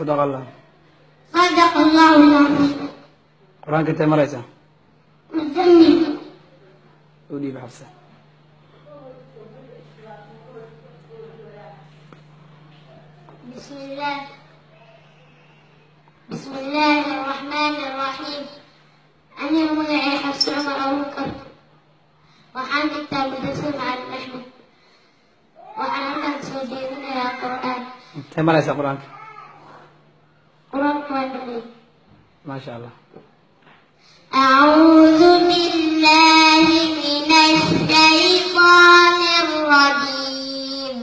صدق الله. صدق الله العظيم. قرآن كنت مريسة مزمل. ودي بحفصة. بسم الله الرحمن الرحيم. أنا مدعي حفص عمر أبو بكر وحان كتاب الدسم على الأحمد وحان سجيدنا يا قرآن. كنت مريسة قرآن. قرآن قرآن. ما شاء الله. أعوذ بالله من الشيطان الرجيم.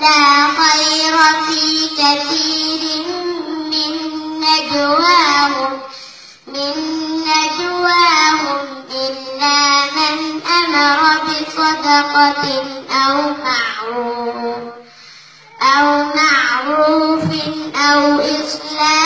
لا خير في كثير من نجواهم إلا من أمر بصدقة أو معروف أو إصلاح